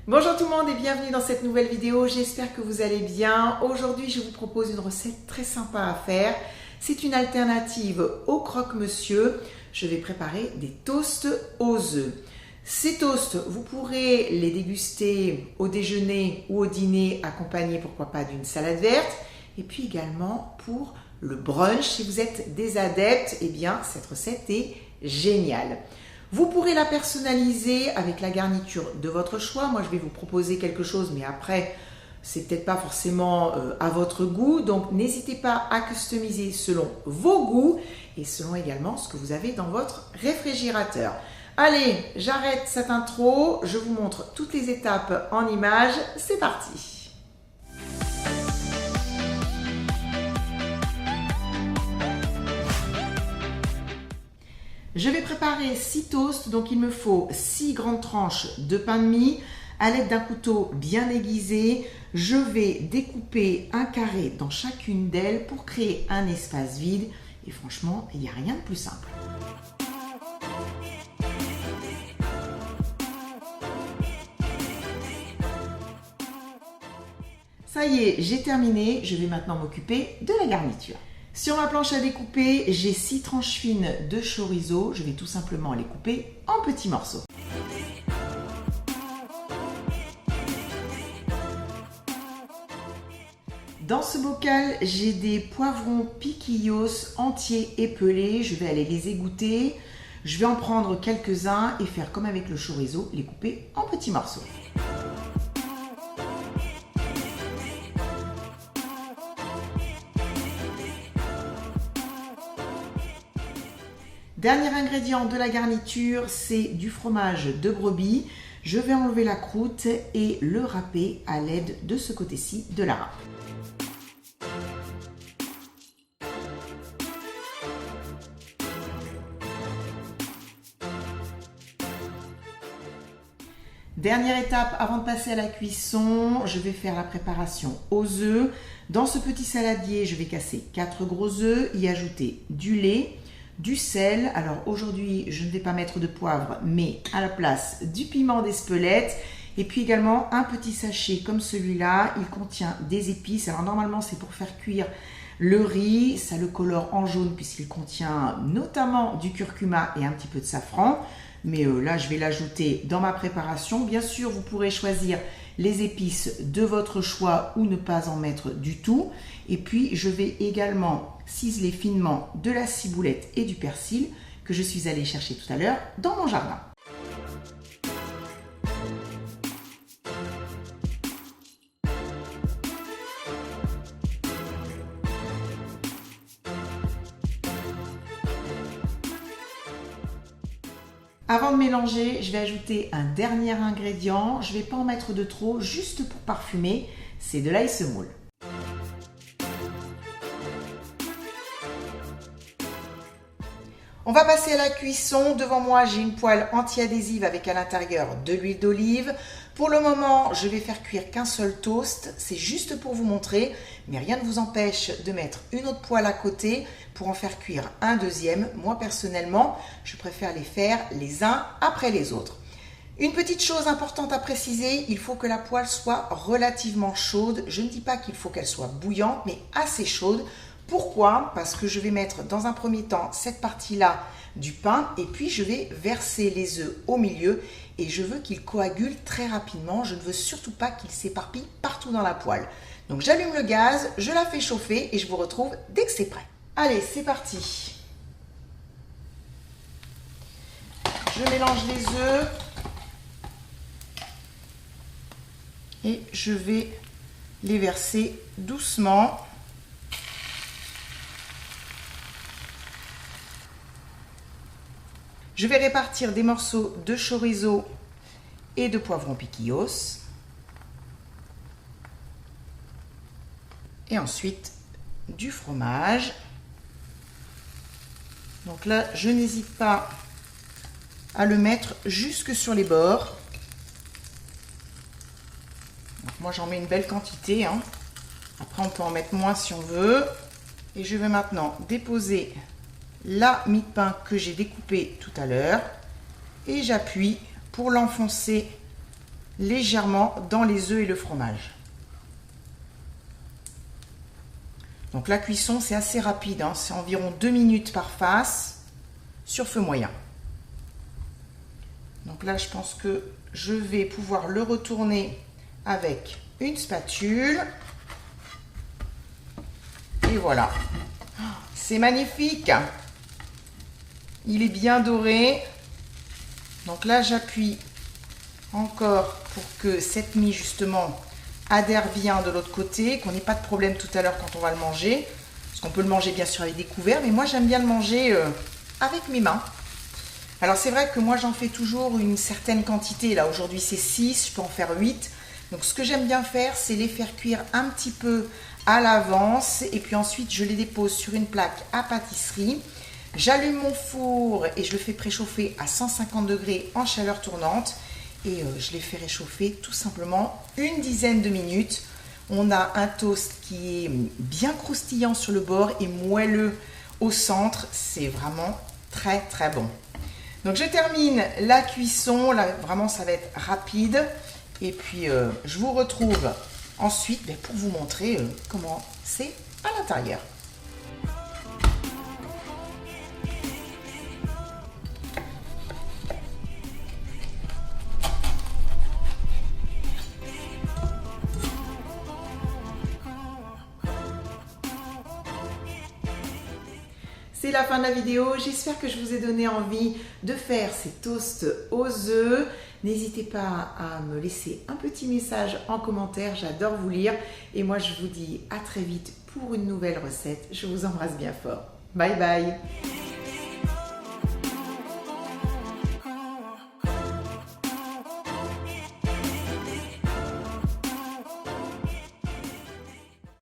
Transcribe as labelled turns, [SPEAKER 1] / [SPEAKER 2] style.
[SPEAKER 1] Bonjour tout le monde et bienvenue dans cette nouvelle vidéo, j'espère que vous allez bien. Aujourd'hui je vous propose une recette très sympa à faire. C'est une alternative au croque-monsieur. Je vais préparer des toasts aux œufs. Ces toasts, vous pourrez les déguster au déjeuner ou au dîner accompagnés pourquoi pas d'une salade verte. Et puis également pour le brunch, si vous êtes des adeptes, eh bien cette recette est géniale. Vous pourrez la personnaliser avec la garniture de votre choix. Moi, je vais vous proposer quelque chose, mais après, c'est peut-être pas forcément à votre goût. Donc, n'hésitez pas à customiser selon vos goûts et selon également ce que vous avez dans votre réfrigérateur. Allez, j'arrête cette intro. Je vous montre toutes les étapes en images. C'est parti! Je vais préparer 6 toasts, donc il me faut 6 grandes tranches de pain de mie. À l'aide d'un couteau bien aiguisé, je vais découper un carré dans chacune d'elles pour créer un espace vide. Et franchement, il n'y a rien de plus simple. Ça y est, j'ai terminé. Je vais maintenant m'occuper de la garniture. Sur ma planche à découper, j'ai 6 tranches fines de chorizo. Je vais tout simplement les couper en petits morceaux. Dans ce bocal, j'ai des poivrons piquillos entiers et pelés. Je vais aller les égoutter. Je vais en prendre quelques-uns et faire comme avec le chorizo, les couper en petits morceaux. Dernier ingrédient de la garniture, c'est du fromage de brebis. Je vais enlever la croûte et le râper à l'aide de ce côté-ci de la râpe. Dernière étape avant de passer à la cuisson, je vais faire la préparation aux œufs. Dans ce petit saladier, je vais casser 4 gros œufs, y ajouter du lait, du sel. Alors aujourd'hui, je ne vais pas mettre de poivre, mais à la place du piment d'Espelette. Et puis également un petit sachet comme celui-là, il contient des épices. Alors normalement, c'est pour faire cuire le riz. Ça le colore en jaune puisqu'il contient notamment du curcuma et un petit peu de safran. Mais là, je vais l'ajouter dans ma préparation. Bien sûr, vous pourrez choisir les épices de votre choix ou ne pas en mettre du tout. Et puis, je vais également ciseler finement de la ciboulette et du persil que je suis allée chercher tout à l'heure dans mon jardin. Avant de mélanger, je vais ajouter un dernier ingrédient. Je ne vais pas en mettre de trop, juste pour parfumer. C'est de l'ail semoule. On va passer à la cuisson. Devant moi, j'ai une poêle anti-adhésive avec à l'intérieur de l'huile d'olive. Pour le moment, je vais faire cuire qu'un seul toast. C'est juste pour vous montrer, mais rien ne vous empêche de mettre une autre poêle à côté pour en faire cuire un deuxième. Moi, personnellement, je préfère les faire les uns après les autres. Une petite chose importante à préciser, il faut que la poêle soit relativement chaude. Je ne dis pas qu'il faut qu'elle soit bouillante, mais assez chaude. Pourquoi? Parce que je vais mettre dans un premier temps cette partie-là du pain et puis je vais verser les œufs au milieu et je veux qu'ils coagulent très rapidement. Je ne veux surtout pas qu'ils s'éparpillent partout dans la poêle. Donc j'allume le gaz, je la fais chauffer et je vous retrouve dès que c'est prêt. Allez, c'est parti. Je mélange les œufs et je vais les verser doucement. Je vais répartir des morceaux de chorizo et de poivrons piquillos. Et ensuite, du fromage. Donc là, je n'hésite pas à le mettre jusque sur les bords. Donc moi, j'en mets une belle quantité, hein. Après, on peut en mettre moins si on veut. Et je vais maintenant déposer la mie de pain que j'ai découpée tout à l'heure et j'appuie pour l'enfoncer légèrement dans les œufs et le fromage. Donc la cuisson, c'est assez rapide, hein, c'est environ 2 minutes par face sur feu moyen. Donc là, je pense que je vais pouvoir le retourner avec une spatule. Et voilà. C'est magnifique. Il est bien doré. Donc là, j'appuie encore pour que cette mie, justement, adhère bien de l'autre côté, qu'on n'ait pas de problème tout à l'heure quand on va le manger. Parce qu'on peut le manger, bien sûr, avec des couverts. Mais moi, j'aime bien le manger avec mes mains. Alors, c'est vrai que moi, j'en fais toujours une certaine quantité. Là, aujourd'hui, c'est 6. Je peux en faire 8. Donc, ce que j'aime bien faire, c'est les faire cuire un petit peu à l'avance. Et puis ensuite, je les dépose sur une plaque à pâtisserie. J'allume mon four et je le fais préchauffer à 150 degrés en chaleur tournante. Et je les fais réchauffer tout simplement une dizaine de minutes. On a un toast qui est bien croustillant sur le bord et moelleux au centre. C'est vraiment très très bon. Donc je termine la cuisson. Là, vraiment, ça va être rapide. Et puis, je vous retrouve ensuite pour vous montrer comment c'est à l'intérieur. C'est la fin de la vidéo, j'espère que je vous ai donné envie de faire ces toasts aux œufs. N'hésitez pas à me laisser un petit message en commentaire, j'adore vous lire. Et moi je vous dis à très vite pour une nouvelle recette. Je vous embrasse bien fort. Bye bye.